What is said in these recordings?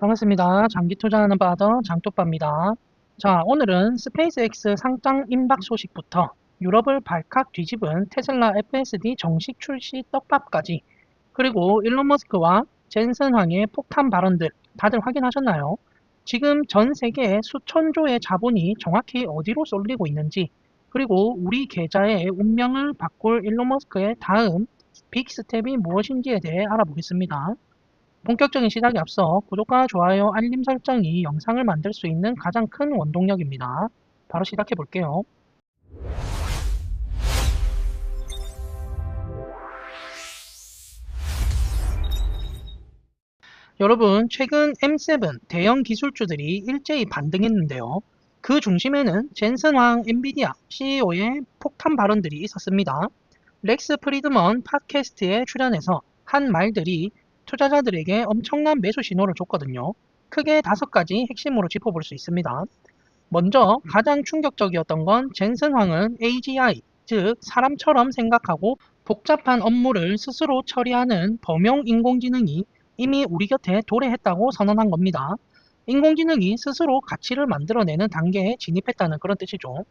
반갑습니다. 장기 투자하는 바더 장토빠입니다. 자, 오늘은 스페이스X 상장 임박 소식부터 유럽을 발칵 뒤집은 테슬라 FSD 정식 출시 떡밥까지, 그리고 일론 머스크와 젠슨 황의 폭탄 발언들 다들 확인하셨나요? 지금 전 세계에 수천조의 자본이 정확히 어디로 쏠리고 있는지, 그리고 우리 계좌의 운명을 바꿀 일론 머스크의 다음 빅 스텝이 무엇인지에 대해 알아보겠습니다. 본격적인 시작에 앞서 구독과 좋아요, 알림 설정이 영상을 만들 수 있는 가장 큰 원동력입니다. 바로 시작해 볼게요. 여러분, 최근 M7 대형 기술주들이 일제히 반등했는데요. 그 중심에는 젠슨 황 엔비디아 CEO의 폭탄 발언들이 있었습니다. 렉스 프리드먼 팟캐스트에 출연해서 한 말들이 투자자들에게 엄청난 매수 신호를 줬거든요. 크게 5가지 핵심으로 짚어볼 수 있습니다. 먼저 가장 충격적이었던 건 젠슨 황은 AGI, 즉 사람처럼 생각하고 복잡한 업무를 스스로 처리하는 범용 인공지능이 이미 우리 곁에 도래했다고 선언한 겁니다. 인공지능이 스스로 가치를 만들어내는 단계에 진입했다는 그런 뜻이죠.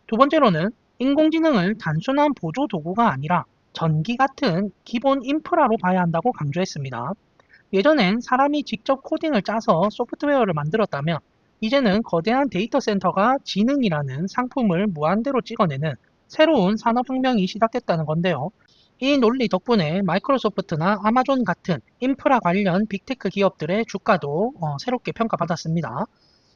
두 번째로는 인공지능을 단순한 보조 도구가 아니라 전기 같은 기본 인프라로 봐야 한다고 강조했습니다. 예전엔 사람이 직접 코딩을 짜서 소프트웨어를 만들었다면, 이제는 거대한 데이터 센터가 지능이라는 상품을 무한대로 찍어내는 새로운 산업혁명이 시작됐다는 건데요. 이 논리 덕분에 마이크로소프트나 아마존 같은 인프라 관련 빅테크 기업들의 주가도 새롭게 평가받았습니다.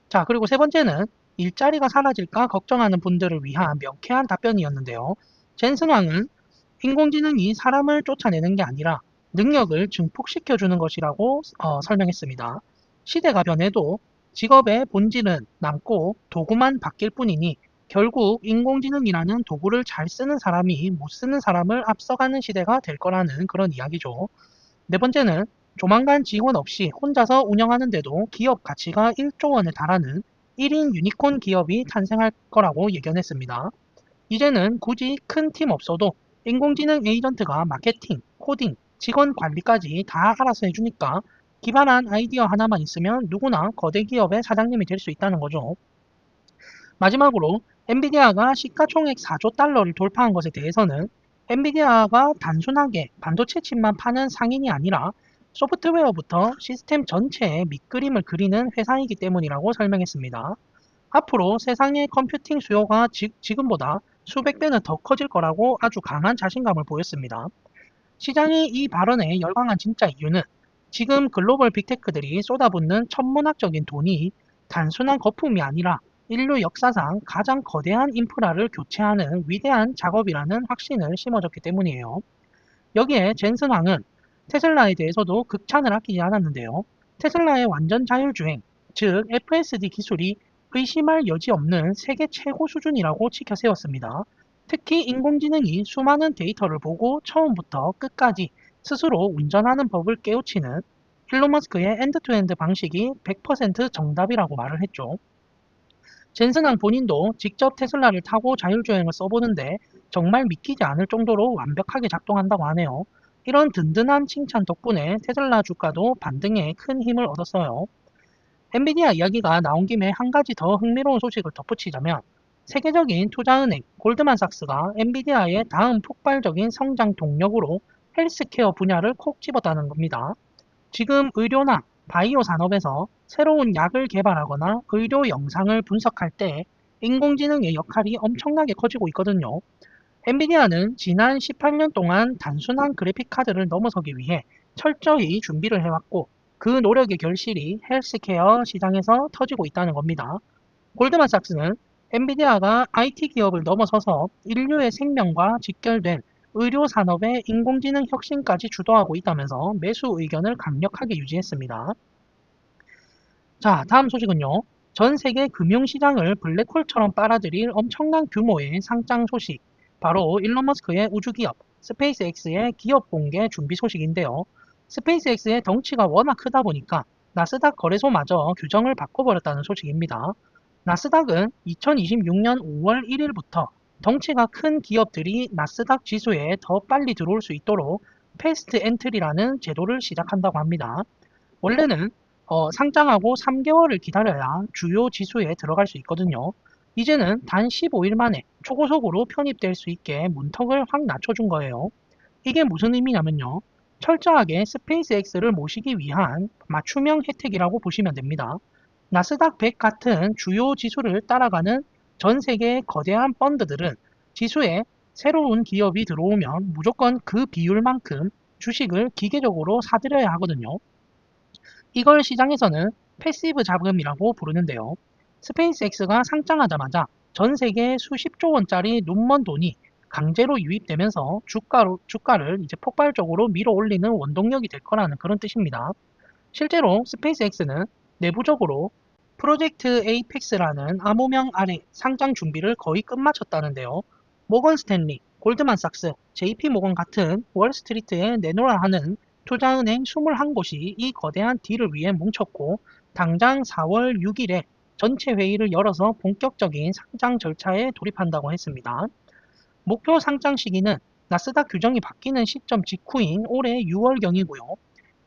자, 그리고 세 번째는 일자리가 사라질까 걱정하는 분들을 위한 명쾌한 답변이었는데요. 젠슨 왕은 인공지능이 사람을 쫓아내는 게 아니라 능력을 증폭시켜주는 것이라고 설명했습니다. 시대가 변해도 직업의 본질은 남고 도구만 바뀔 뿐이니, 결국 인공지능이라는 도구를 잘 쓰는 사람이 못 쓰는 사람을 앞서가는 시대가 될 거라는 그런 이야기죠. 네 번째는 조만간 직원 없이 혼자서 운영하는데도 기업 가치가 1조 원에 달하는 1인 유니콘 기업이 탄생할 거라고 예견했습니다. 이제는 굳이 큰 팀 없어도 인공지능 에이전트가 마케팅, 코딩, 직원 관리까지 다 알아서 해주니까 기발한 아이디어 하나만 있으면 누구나 거대 기업의 사장님이 될 수 있다는 거죠. 마지막으로 엔비디아가 시가총액 4조 달러를 돌파한 것에 대해서는 엔비디아가 단순하게 반도체 칩만 파는 상인이 아니라 소프트웨어부터 시스템 전체의 밑그림을 그리는 회사이기 때문이라고 설명했습니다. 앞으로 세상의 컴퓨팅 수요가 지금보다 수백 배는 더 커질 거라고 아주 강한 자신감을 보였습니다. 시장이 이 발언에 열광한 진짜 이유는 지금 글로벌 빅테크들이 쏟아붓는 천문학적인 돈이 단순한 거품이 아니라 인류 역사상 가장 거대한 인프라를 교체하는 위대한 작업이라는 확신을 심어줬기 때문이에요. 여기에 젠슨 황은 테슬라에 대해서도 극찬을 아끼지 않았는데요. 테슬라의 완전 자율주행, 즉 FSD 기술이 의심할 여지 없는 세계 최고 수준이라고 치켜 세웠습니다. 특히 인공지능이 수많은 데이터를 보고 처음부터 끝까지 스스로 운전하는 법을 깨우치는 일론 머스크의 엔드투엔드 방식이 100% 정답이라고 말을 했죠. 젠슨왕 본인도 직접 테슬라를 타고 자율주행을 써보는데 정말 믿기지 않을 정도로 완벽하게 작동한다고 하네요. 이런 든든한 칭찬 덕분에 테슬라 주가도 반등에 큰 힘을 얻었어요. 엔비디아 이야기가 나온 김에 한 가지 더 흥미로운 소식을 덧붙이자면, 세계적인 투자은행 골드만삭스가 엔비디아의 다음 폭발적인 성장 동력으로 헬스케어 분야를 콕 집었다는 겁니다. 지금 의료나 바이오 산업에서 새로운 약을 개발하거나 의료 영상을 분석할 때 인공지능의 역할이 엄청나게 커지고 있거든요. 엔비디아는 지난 18년 동안 단순한 그래픽 카드를 넘어서기 위해 철저히 준비를 해왔고, 그 노력의 결실이 헬스케어 시장에서 터지고 있다는 겁니다. 골드만삭스는 엔비디아가 IT 기업을 넘어서서 인류의 생명과 직결된 의료 산업의 인공지능 혁신까지 주도하고 있다면서 매수 의견을 강력하게 유지했습니다. 자, 다음 소식은요. 전 세계 금융시장을 블랙홀처럼 빨아들일 엄청난 규모의 상장 소식. 바로 일론 머스크의 우주기업 스페이스X의 기업 공개 준비 소식인데요. 스페이스X의 덩치가 워낙 크다 보니까 나스닥 거래소마저 규정을 바꿔버렸다는 소식입니다. 나스닥은 2026년 5월 1일부터 덩치가 큰 기업들이 나스닥 지수에 더 빨리 들어올 수 있도록 패스트 엔트리라는 제도를 시작한다고 합니다. 원래는 상장하고 3개월을 기다려야 주요 지수에 들어갈 수 있거든요. 이제는 단 15일 만에 초고속으로 편입될 수 있게 문턱을 확 낮춰준 거예요. 이게 무슨 의미냐면요. 철저하게 스페이스X를 모시기 위한 맞춤형 혜택이라고 보시면 됩니다. 나스닥 100 같은 주요 지수를 따라가는 전 세계의 거대한 펀드들은 지수에 새로운 기업이 들어오면 무조건 그 비율만큼 주식을 기계적으로 사들여야 하거든요. 이걸 시장에서는 패시브 자금이라고 부르는데요. 스페이스X가 상장하자마자 전 세계 수십조 원짜리 눈먼 돈이 강제로 유입되면서 주가를 이제 폭발적으로 밀어 올리는 원동력이 될 거라는 그런 뜻입니다. 실제로 스페이스X는 내부적으로 프로젝트 에이펙스라는 암호명 아래 상장 준비를 거의 끝마쳤다는데요. 모건 스탠리, 골드만삭스, JP모건 같은 월스트리트에 내놓으라 하는 투자은행 21곳이 이 거대한 딜을 위해 뭉쳤고 당장 4월 6일에 전체 회의를 열어서 본격적인 상장 절차에 돌입한다고 했습니다. 목표 상장 시기는 나스닥 규정이 바뀌는 시점 직후인 올해 6월경이고요.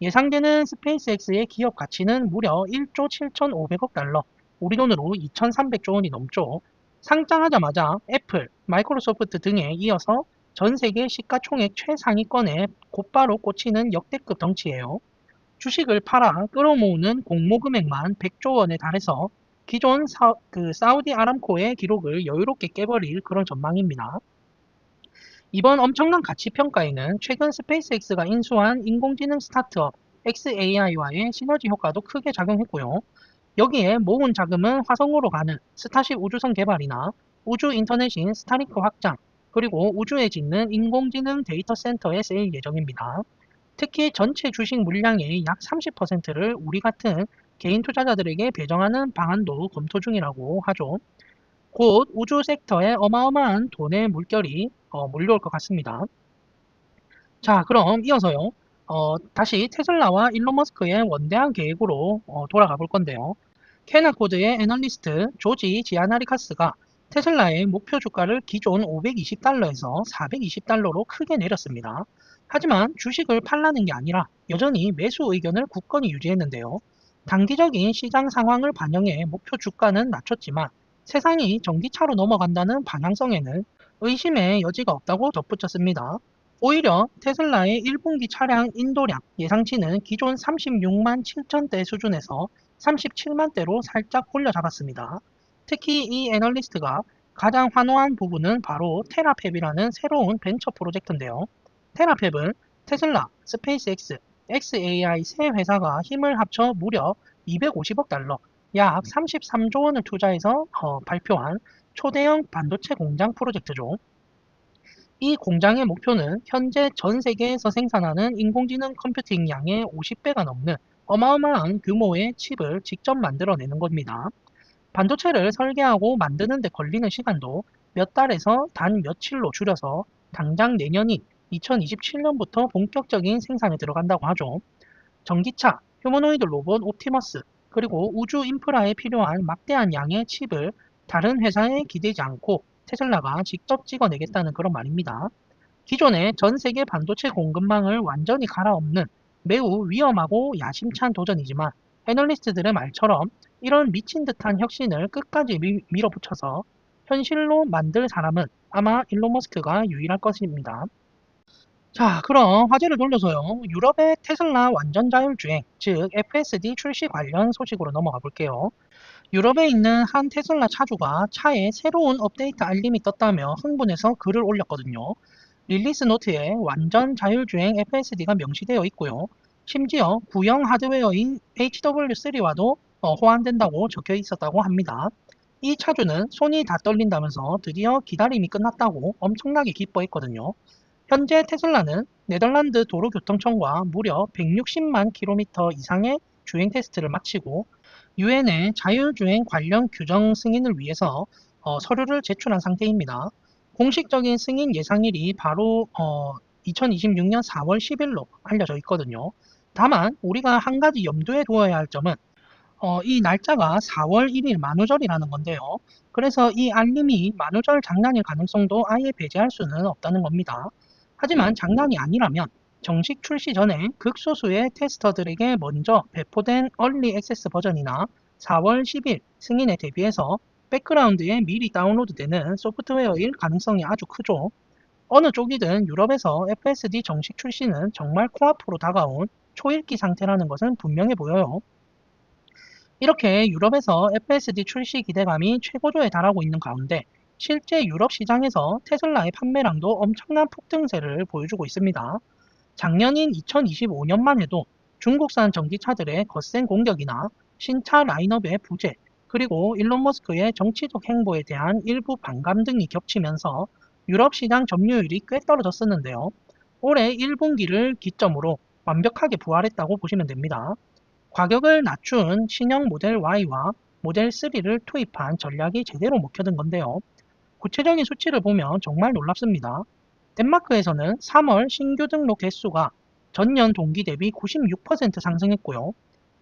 예상되는 스페이스X의 기업 가치는 무려 1조 7,500억 달러, 우리 돈으로 2,300조 원이 넘죠. 상장하자마자 애플, 마이크로소프트 등에 이어서 전 세계 시가총액 최상위권에 곧바로 꽂히는 역대급 덩치예요. 주식을 팔아 끌어모으는 공모 금액만 100조 원에 달해서 기존 사우디 아람코의 기록을 여유롭게 깨버릴 그런 전망입니다. 이번 엄청난 가치 평가에는 최근 스페이스X가 인수한 인공지능 스타트업 xAI와의 시너지 효과도 크게 작용했고요. 여기에 모은 자금은 화성으로 가는 스타쉽 우주선 개발이나 우주 인터넷인 스타링크 확장, 그리고 우주에 짓는 인공지능 데이터 센터에 쓰일 예정입니다. 특히 전체 주식 물량의 약 30%를 우리 같은 개인 투자자들에게 배정하는 방안도 검토 중이라고 하죠. 곧 우주 섹터에 어마어마한 돈의 물결이 몰려올 것 같습니다. 자, 그럼 이어서요. 다시 테슬라와 일론 머스크의 원대한 계획으로 돌아가 볼 건데요. 캐나코드의 애널리스트 조지 지아나리카스가 테슬라의 목표 주가를 기존 520달러에서 420달러로 크게 내렸습니다. 하지만 주식을 팔라는 게 아니라 여전히 매수 의견을 굳건히 유지했는데요. 단기적인 시장 상황을 반영해 목표 주가는 낮췄지만 세상이 전기차로 넘어간다는 방향성에는 의심의 여지가 없다고 덧붙였습니다. 오히려 테슬라의 1분기 차량 인도량 예상치는 기존 36만 7천대 수준에서 37만 대로 살짝 올려잡았습니다. 특히 이 애널리스트가 가장 환호한 부분은 바로 테라팹이라는 새로운 벤처 프로젝트인데요. 테라팹은 테슬라, 스페이스X, xAI 세 회사가 힘을 합쳐 무려 250억 달러, 약 33조 원을 투자해서 발표한 초대형 반도체 공장 프로젝트죠. 이 공장의 목표는 현재 전 세계에서 생산하는 인공지능 컴퓨팅 양의 50배가 넘는 어마어마한 규모의 칩을 직접 만들어내는 겁니다. 반도체를 설계하고 만드는 데 걸리는 시간도 몇 달에서 단 며칠로 줄여서 당장 내년인 2027년부터 본격적인 생산에 들어간다고 하죠. 전기차, 휴머노이드 로봇 옵티머스, 그리고 우주 인프라에 필요한 막대한 양의 칩을 다른 회사에 기대지 않고 테슬라가 직접 찍어내겠다는 그런 말입니다. 기존의 전 세계 반도체 공급망을 완전히 갈아엎는 매우 위험하고 야심찬 도전이지만 애널리스트들의 말처럼 이런 미친 듯한 혁신을 끝까지 밀어붙여서 현실로 만들 사람은 아마 일론 머스크가 유일할 것입니다. 자, 그럼 화제를 돌려서요. 유럽의 테슬라 완전 자율주행, 즉 FSD 출시 관련 소식으로 넘어가 볼게요. 유럽에 있는 한 테슬라 차주가 차에 새로운 업데이트 알림이 떴다며 흥분해서 글을 올렸거든요. 릴리스 노트에 완전 자율주행 FSD가 명시되어 있고요. 심지어 구형 하드웨어인 HW3와도 호환된다고 적혀 있었다고 합니다. 이 차주는 손이 다 떨린다면서 드디어 기다림이 끝났다고 엄청나게 기뻐했거든요. 현재 테슬라는 네덜란드 도로교통청과 무려 160만 킬로미터 이상의 주행 테스트를 마치고 유엔의 자율주행 관련 규정 승인을 위해서 서류를 제출한 상태입니다. 공식적인 승인 예상일이 바로 2026년 4월 10일로 알려져 있거든요. 다만 우리가 한 가지 염두에 두어야 할 점은 이 날짜가 4월 1일 만우절이라는 건데요. 그래서 이 알림이 만우절 장난일 가능성도 아예 배제할 수는 없다는 겁니다. 하지만 장난이 아니라면 정식 출시 전에 극소수의 테스터들에게 먼저 배포된 얼리 액세스 버전이나 4월 10일 승인에 대비해서 백그라운드에 미리 다운로드되는 소프트웨어일 가능성이 아주 크죠. 어느 쪽이든 유럽에서 FSD 정식 출시는 정말 코앞으로 다가온 초읽기 상태라는 것은 분명해 보여요. 이렇게 유럽에서 FSD 출시 기대감이 최고조에 달하고 있는 가운데 실제 유럽 시장에서 테슬라의 판매량도 엄청난 폭등세를 보여주고 있습니다. 작년인 2025년만 해도 중국산 전기차들의 거센 공격이나 신차 라인업의 부재, 그리고 일론 머스크의 정치적 행보에 대한 일부 반감 등이 겹치면서 유럽 시장 점유율이 꽤 떨어졌었는데요. 올해 1분기를 기점으로 완벽하게 부활했다고 보시면 됩니다. 가격을 낮춘 신형 모델 Y와 모델 3를 투입한 전략이 제대로 먹혀든 건데요. 구체적인 수치를 보면 정말 놀랍습니다. 덴마크에서는 3월 신규 등록 대수가 전년 동기 대비 96% 상승했고요.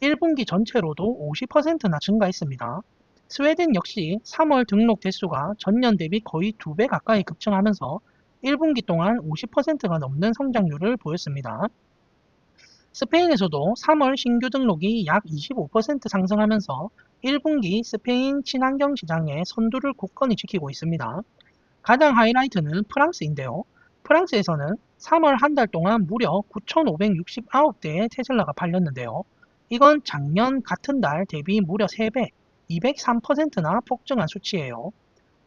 1분기 전체로도 50%나 증가했습니다. 스웨덴 역시 3월 등록 대수가 전년 대비 거의 2배 가까이 급증하면서 1분기 동안 50%가 넘는 성장률을 보였습니다. 스페인에서도 3월 신규 등록이 약 25% 상승하면서 1분기 스페인 친환경 시장의 선두를 굳건히 지키고 있습니다. 가장 하이라이트는 프랑스인데요. 프랑스에서는 3월 한 달 동안 무려 9,569대의 테슬라가 팔렸는데요. 이건 작년 같은 달 대비 무려 3배, 203%나 폭증한 수치예요.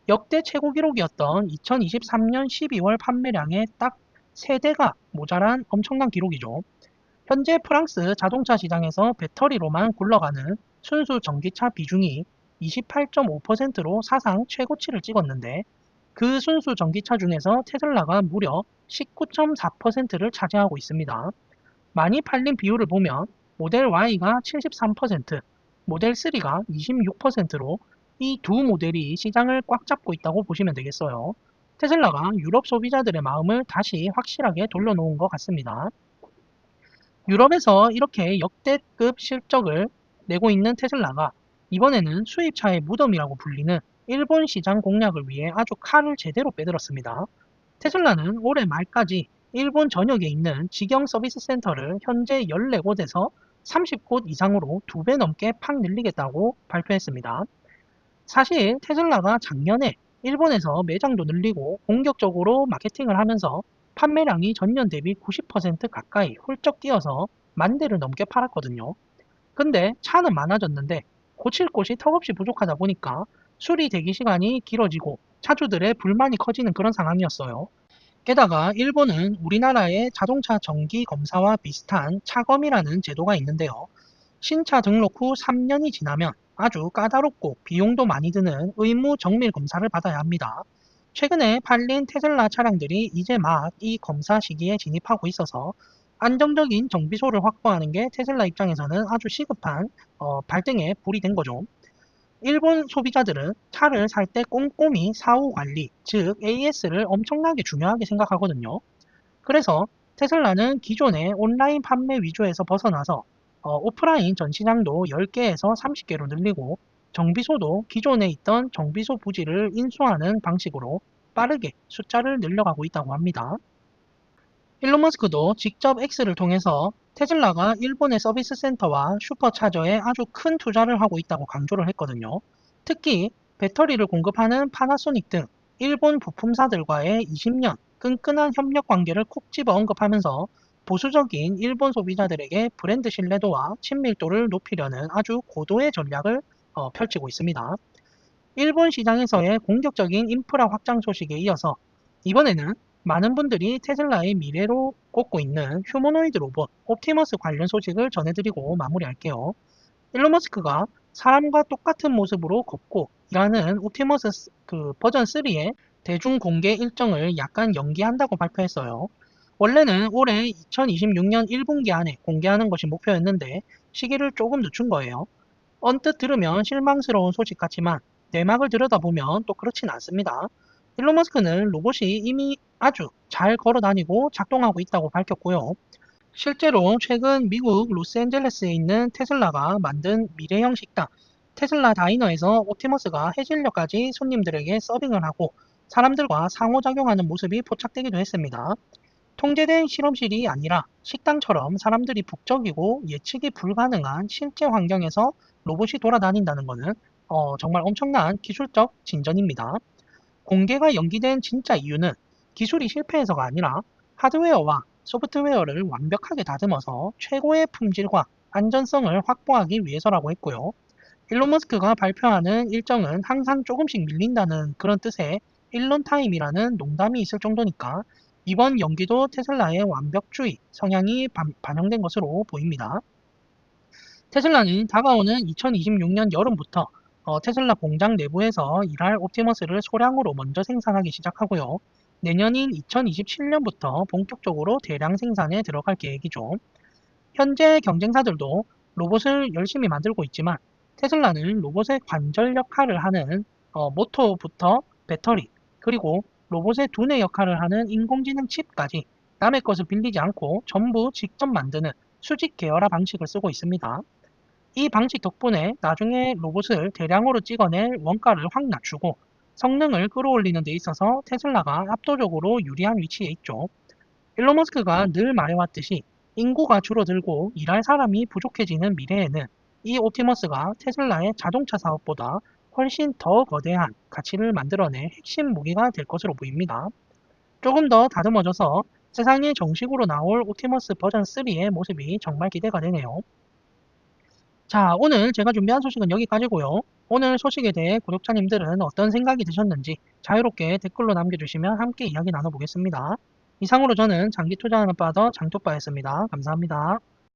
역대 최고 기록이었던 2023년 12월 판매량의 딱 3대가 모자란 엄청난 기록이죠. 현재 프랑스 자동차 시장에서 배터리로만 굴러가는 순수 전기차 비중이 28.5%로 사상 최고치를 찍었는데 그 순수 전기차 중에서 테슬라가 무려 19.4%를 차지하고 있습니다. 많이 팔린 비율을 보면 모델 Y가 73%, 모델 3가 26%로 이 두 모델이 시장을 꽉 잡고 있다고 보시면 되겠어요. 테슬라가 유럽 소비자들의 마음을 다시 확실하게 돌려놓은 것 같습니다. 유럽에서 이렇게 역대급 실적을 내고 있는 테슬라가 이번에는 수입차의 무덤이라고 불리는 일본 시장 공략을 위해 아주 칼을 제대로 빼들었습니다. 테슬라는 올해 말까지 일본 전역에 있는 직영 서비스 센터를 현재 14곳에서 30곳 이상으로 2배 넘게 팍 늘리겠다고 발표했습니다. 사실 테슬라가 작년에 일본에서 매장도 늘리고 본격적으로 마케팅을 하면서 판매량이 전년 대비 90% 가까이 훌쩍 뛰어서 10,000대를 넘게 팔았거든요. 근데 차는 많아졌는데 고칠 곳이 턱없이 부족하다 보니까 수리 대기 시간이 길어지고 차주들의 불만이 커지는 그런 상황이었어요. 게다가 일본은 우리나라의 자동차 정기 검사와 비슷한 차검이라는 제도가 있는데요. 신차 등록 후 3년이 지나면 아주 까다롭고 비용도 많이 드는 의무 정밀 검사를 받아야 합니다. 최근에 팔린 테슬라 차량들이 이제 막 이 검사 시기에 진입하고 있어서 안정적인 정비소를 확보하는 게 테슬라 입장에서는 아주 시급한 발등에 불이 된 거죠. 일본 소비자들은 차를 살 때 꼼꼼히 사후 관리, 즉 AS를 엄청나게 중요하게 생각하거든요. 그래서 테슬라는 기존의 온라인 판매 위주에서 벗어나서 오프라인 전시장도 10개에서 30개로 늘리고 정비소도 기존에 있던 정비소 부지를 인수하는 방식으로 빠르게 숫자를 늘려가고 있다고 합니다. 일론 머스크도 직접 X를 통해서 테슬라가 일본의 서비스 센터와 슈퍼차저에 아주 큰 투자를 하고 있다고 강조를 했거든요. 특히 배터리를 공급하는 파나소닉 등 일본 부품사들과의 20년 끈끈한 협력 관계를 콕 집어 언급하면서 보수적인 일본 소비자들에게 브랜드 신뢰도와 친밀도를 높이려는 아주 고도의 전략을 펼치고 있습니다. 일본 시장에서의 공격적인 인프라 확장 소식에 이어서 이번에는 많은 분들이 테슬라의 미래로 꼽고 있는 휴머노이드 로봇 옵티머스 관련 소식을 전해드리고 마무리할게요. 일론 머스크가 사람과 똑같은 모습으로 걷고 일하는 옵티머스 버전 3의 대중 공개 일정을 약간 연기한다고 발표했어요. 원래는 올해 2026년 1분기 안에 공개하는 것이 목표였는데 시기를 조금 늦춘 거예요. 언뜻 들으면 실망스러운 소식 같지만 내막을 들여다보면 또 그렇진 않습니다. 일론 머스크는 로봇이 이미 아주 잘 걸어다니고 작동하고 있다고 밝혔고요. 실제로 최근 미국 로스앤젤레스에 있는 테슬라가 만든 미래형 식당 테슬라 다이너에서 옵티머스가 해질녘까지 손님들에게 서빙을 하고 사람들과 상호작용하는 모습이 포착되기도 했습니다. 통제된 실험실이 아니라 식당처럼 사람들이 북적이고 예측이 불가능한 실제 환경에서 로봇이 돌아다닌다는 것은 정말 엄청난 기술적 진전입니다. 공개가 연기된 진짜 이유는 기술이 실패해서가 아니라 하드웨어와 소프트웨어를 완벽하게 다듬어서 최고의 품질과 안전성을 확보하기 위해서라고 했고요. 일론 머스크가 발표하는 일정은 항상 조금씩 밀린다는 그런 뜻의 일론 타임이라는 농담이 있을 정도니까 이번 연기도 테슬라의 완벽주의 성향이 반영된 것으로 보입니다. 테슬라는 다가오는 2026년 여름부터 테슬라 공장 내부에서 일할 옵티머스를 소량으로 먼저 생산하기 시작하고요. 내년인 2027년부터 본격적으로 대량 생산에 들어갈 계획이죠. 현재 경쟁사들도 로봇을 열심히 만들고 있지만 테슬라는 로봇의 관절 역할을 하는 모터부터 배터리, 그리고 로봇의 두뇌 역할을 하는 인공지능 칩까지 남의 것을 빌리지 않고 전부 직접 만드는 수직 계열화 방식을 쓰고 있습니다. 이 방식 덕분에 나중에 로봇을 대량으로 찍어낼 원가를 확 낮추고 성능을 끌어올리는 데 있어서 테슬라가 압도적으로 유리한 위치에 있죠. 일론 머스크가 늘 말해왔듯이 인구가 줄어들고 일할 사람이 부족해지는 미래에는 이 옵티머스가 테슬라의 자동차 사업보다 훨씬 더 거대한 가치를 만들어낼 핵심 무기가 될 것으로 보입니다. 조금 더 다듬어져서 세상에 정식으로 나올 옵티머스 버전 3의 모습이 정말 기대가 되네요. 자, 오늘 제가 준비한 소식은 여기까지고요. 오늘 소식에 대해 구독자님들은 어떤 생각이 드셨는지 자유롭게 댓글로 남겨주시면 함께 이야기 나눠보겠습니다. 이상으로 저는 장기 투자하는 바더 장토빠였습니다. 감사합니다.